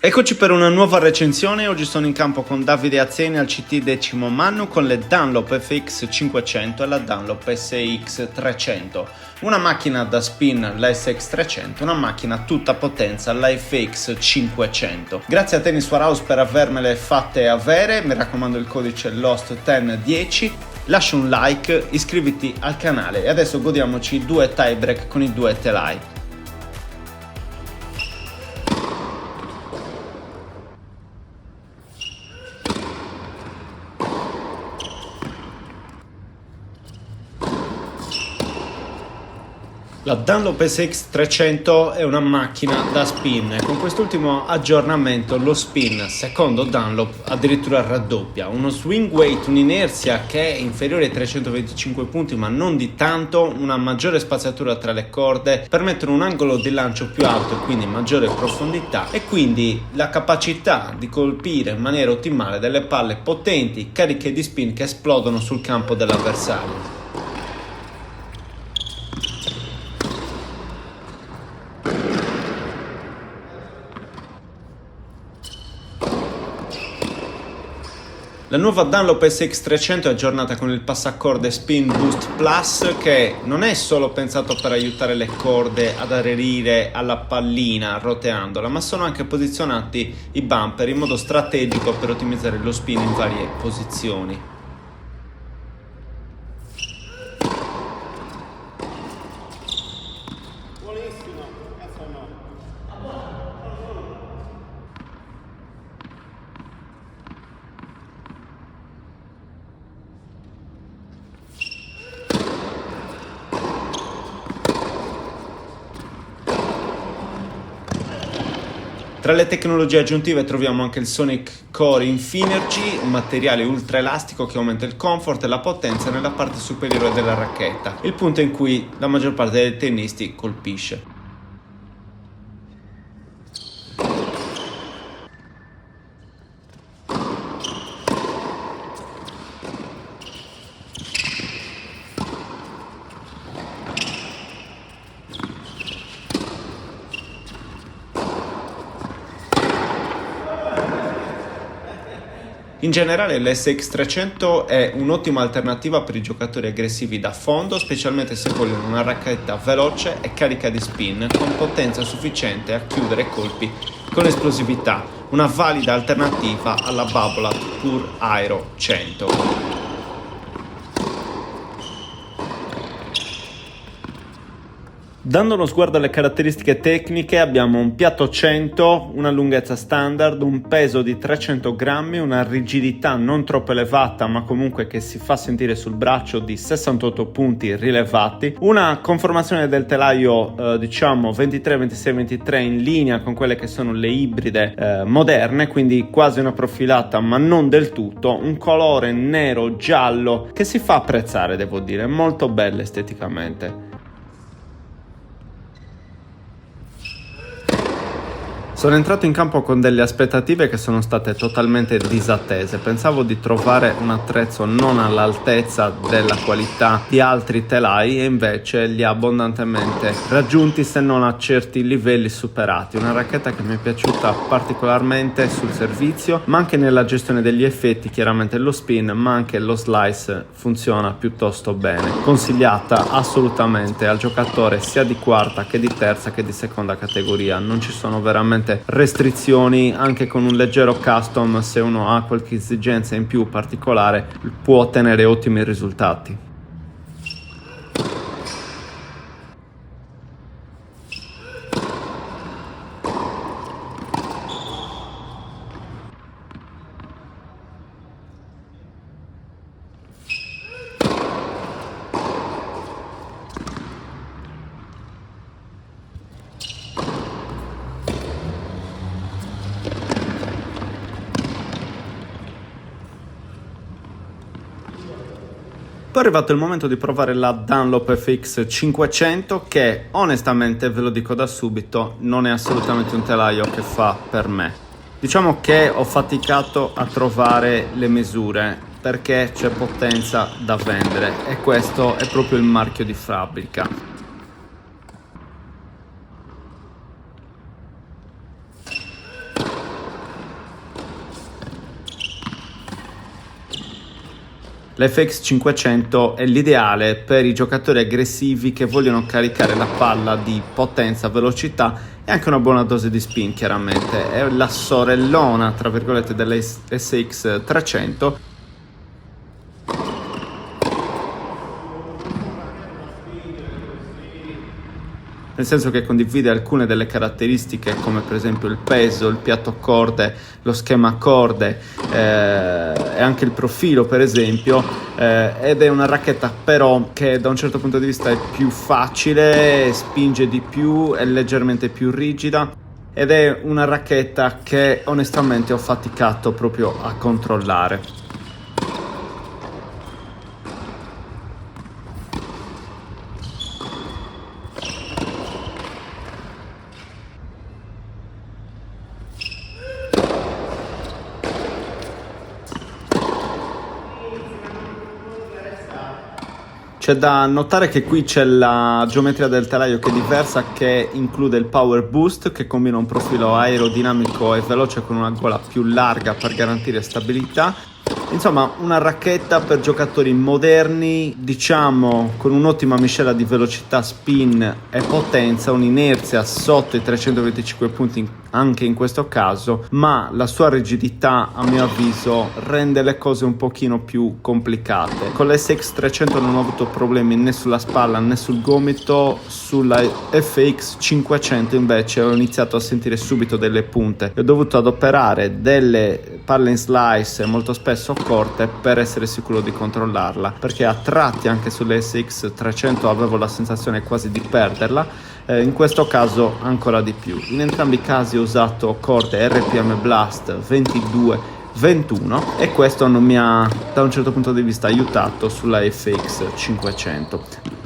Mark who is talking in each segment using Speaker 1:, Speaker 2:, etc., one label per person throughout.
Speaker 1: Eccoci per una nuova recensione. Oggi sono in campo con Davide Azzeni al CT Decimo Mannu con le Dunlop FX 500 e la Dunlop SX 300. Una macchina da spin, la SX 300, una macchina tutta potenza, la FX 500. Grazie a Tennis Warehouse per avermele fatte avere, mi raccomando il codice LOST1010. Lascia un like, iscriviti al canale e adesso godiamoci i due tie break con i due telai. La Dunlop SX 300 è una macchina da spin e con quest'ultimo aggiornamento lo spin, secondo Dunlop, addirittura raddoppia. Uno swing weight, un'inerzia che è inferiore ai 325 punti ma non di tanto, una maggiore spaziatura tra le corde, permettono un angolo di lancio più alto e quindi maggiore profondità e quindi la capacità di colpire in maniera ottimale delle palle potenti, cariche di spin che esplodono sul campo dell'avversario. La nuova Dunlop SX 300 è aggiornata con il passacorde Spin Boost Plus che non è solo pensato per aiutare le corde ad aderire alla pallina roteandola, ma sono anche posizionati i bumper in modo strategico per ottimizzare lo spin in varie posizioni. Tra le tecnologie aggiuntive troviamo anche il Sonic Core Infinergy, un materiale ultra elastico che aumenta il comfort e la potenza nella parte superiore della racchetta, il punto in cui la maggior parte dei tennisti colpisce. In generale l'SX 300 è un'ottima alternativa per i giocatori aggressivi da fondo, specialmente se vogliono una racchetta veloce e carica di spin con potenza sufficiente a chiudere colpi con esplosività, una valida alternativa alla Babolat Pure Aero 100. Dando uno sguardo alle caratteristiche tecniche abbiamo un piatto 100, una lunghezza standard, un peso di 300 grammi, una rigidità non troppo elevata ma comunque che si fa sentire sul braccio di 68 punti rilevati, una conformazione del telaio diciamo 23, 26, 23 in linea con quelle che sono le ibride moderne, quindi quasi una profilata ma non del tutto, un colore nero giallo che si fa apprezzare, devo dire, molto belle esteticamente. Sono entrato in campo con delle aspettative che sono state totalmente disattese. Pensavo di trovare un attrezzo non all'altezza della qualità di altri telai e invece li ha abbondantemente raggiunti, se non a certi livelli superati. Una racchetta che mi è piaciuta particolarmente sul servizio, ma anche nella gestione degli effetti. Chiaramente lo spin, ma anche lo slice funziona piuttosto bene. Consigliata assolutamente al giocatore sia di quarta che di terza che di seconda categoria. Non ci sono veramente restrizioni, anche con un leggero custom, se uno ha qualche esigenza in più particolare può ottenere ottimi risultati. Poi è arrivato il momento di provare la Dunlop FX 500 che onestamente, ve lo dico da subito, non è assolutamente un telaio che fa per me. Diciamo che ho faticato a trovare le misure perché c'è potenza da vendere e questo è proprio il marchio di fabbrica. La FX 500 è l'ideale per i giocatori aggressivi che vogliono caricare la palla di potenza, velocità e anche una buona dose di spin, chiaramente. È la sorellona, tra virgolette, della SX 300. Nel senso che condivide alcune delle caratteristiche come per esempio il peso, il piatto corde, lo schema corde e anche il profilo per esempio, ed è una racchetta però che da un certo punto di vista è più facile, spinge di più, è leggermente più rigida ed è una racchetta che onestamente ho faticato proprio a controllare. C'è da notare che qui c'è la geometria del telaio che è diversa, che include il Power Boost, che combina un profilo aerodinamico e veloce con una gola più larga per garantire stabilità. Insomma, una racchetta per giocatori moderni, diciamo con un'ottima miscela di velocità, spin e potenza, un'inerzia sotto i 325 punti anche in questo caso, ma la sua rigidità a mio avviso rende le cose un pochino più complicate. Con l'SX 300 non ho avuto problemi né sulla spalla né sul gomito, sulla FX 500 invece ho iniziato a sentire subito delle punte e ho dovuto adoperare delle palle in slice molto spesso corte per essere sicuro di controllarla, perché a tratti anche sulle SX 300 avevo la sensazione quasi di perderla. In questo caso ancora di più. In entrambi i casi ho usato corde RPM Blast 22-21 e questo non mi ha da un certo punto di vista aiutato sulla FX 500.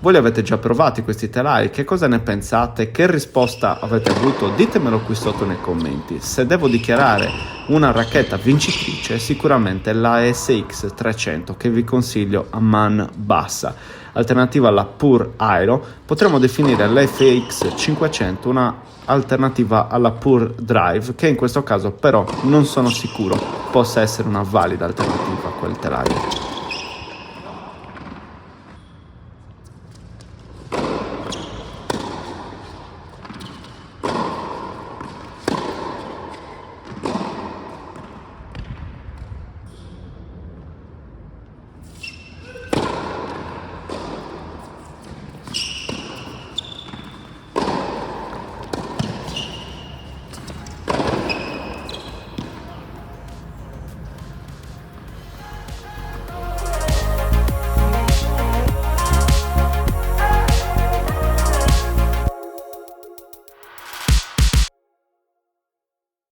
Speaker 1: Voi li avete già provati questi telai? Che cosa ne pensate? Che risposta avete avuto? Ditemelo qui sotto nei commenti. Se devo dichiarare una racchetta vincitrice, sicuramente la SX 300 che vi consiglio a man bassa. Alternativa alla Pure Aero, potremmo definire la FX 500 una alternativa alla Pure Drive, che in questo caso però non sono sicuro possa essere una valida alternativa a quel telaio.